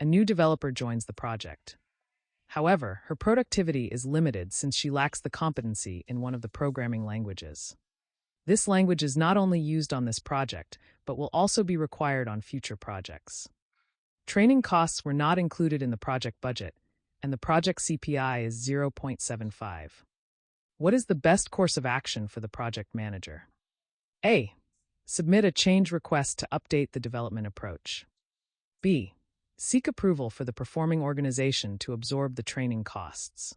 A new developer joins the project. However, her productivity is limited since she lacks the competency in one of the programming languages. This language is not only used on this project, but will also be required on future projects. Training costs were not included in the project budget, and the project CPI is 0.75. What is the best course of action for the project manager? A. Submit a change request to update the development approach. B. Seek approval for the performing organization to absorb the training costs.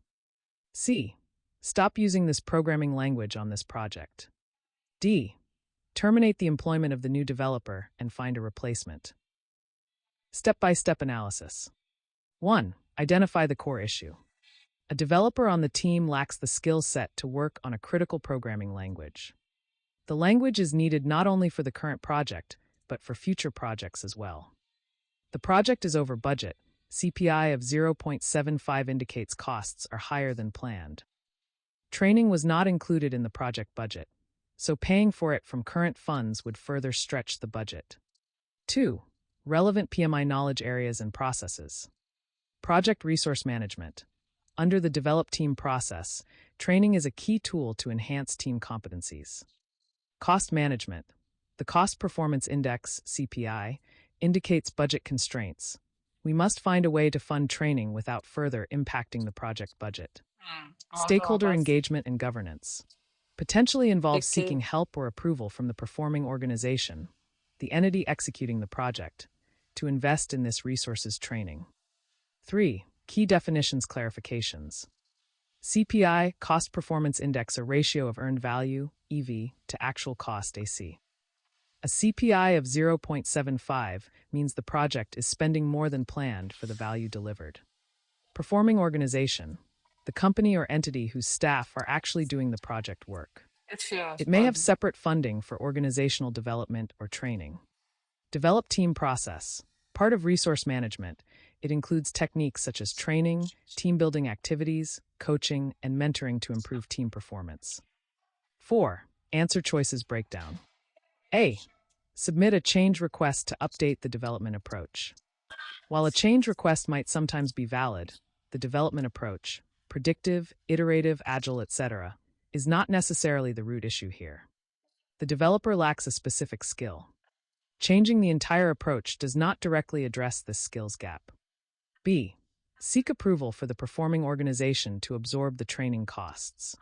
C. Stop using this programming language on this project. D. Terminate the employment of the new developer and find a replacement. Step-by-step analysis. 1. Identify the core issue. A developer on the team lacks the skill set to work on a critical programming language. The language is needed not only for the current project, but for future projects as well. The project is over budget. CPI of 0.75 indicates costs are higher than planned. Training was not included in the project budget, so paying for it from current funds would further stretch the budget. 2. Relevant PMI knowledge areas and processes. Project resource management. Under the develop team process, training is a key tool to enhance team competencies. Cost management. The Cost Performance Index, CPI, indicates budget constraints. We must find a way to fund training without further impacting the project budget. Stakeholder engagement and governance. Potentially involves seeking help or approval from the performing organization, the entity executing the project, to invest in this resources training. 3. Key definitions clarifications. CPI, Cost Performance Index, a ratio of earned value, EV, to actual cost, AC. A CPI of 0.75 means the project is spending more than planned for the value delivered. Performing organization. The company or entity whose staff are actually doing the project work. It may have separate funding for organizational development or training. Develop team process. Part of resource management, it includes techniques such as training, team-building activities, coaching, and mentoring to improve team performance. 4. Answer choices breakdown. A. Submit a change request to update the development approach. While a change request might sometimes be valid, the development approach, predictive, iterative, agile, etc., is not necessarily the root issue here. The developer lacks a specific skill. Changing the entire approach does not directly address this skills gap. B. Seek approval for the performing organization to absorb the training costs.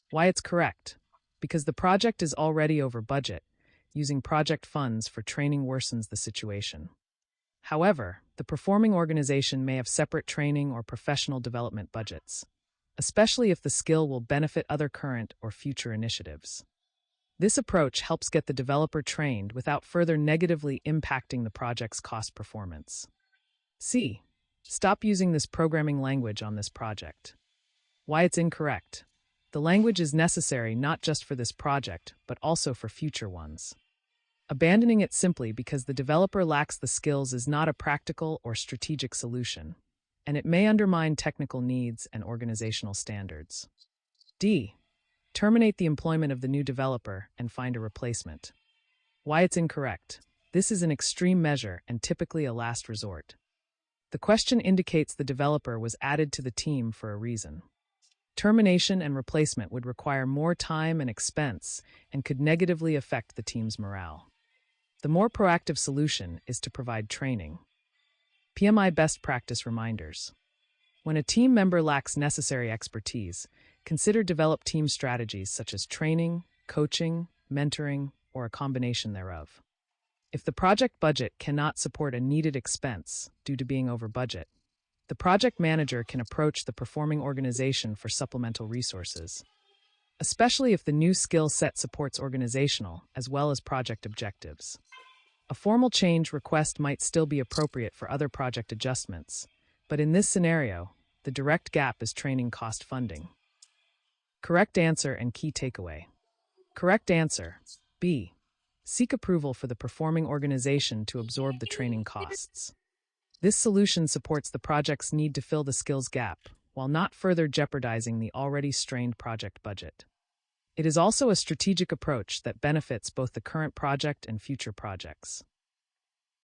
Why it's correct? Because the project is already over budget. Using project funds for training worsens the situation. However, the performing organization may have separate training or professional development budgets, especially if the skill will benefit other current or future initiatives. This approach helps get the developer trained without further negatively impacting the project's cost performance. C. Stop using this programming language on this project. Why it's incorrect? The language is necessary not just for this project, but also for future ones. Abandoning it simply because the developer lacks the skills is not a practical or strategic solution, and it may undermine technical needs and organizational standards. D. Terminate the employment of the new developer and find a replacement. Why it's incorrect? This is an extreme measure and typically a last resort. The question indicates the developer was added to the team for a reason. Termination and replacement would require more time and expense and could negatively affect the team's morale. The more proactive solution is to provide training. PMI best practice reminders. When a team member lacks necessary expertise, consider develop team strategies such as training, coaching, mentoring, or a combination thereof. If the project budget cannot support a needed expense due to being over budget, the project manager can approach the performing organization for supplemental resources, especially if the new skill set supports organizational as well as project objectives. A formal change request might still be appropriate for other project adjustments, but in this scenario, the direct gap is training cost funding. Correct answer and key takeaway. Correct answer. B. Seek approval for the performing organization to absorb the training costs. This solution supports the project's need to fill the skills gap, while not further jeopardizing the already strained project budget. It is also a strategic approach that benefits both the current project and future projects.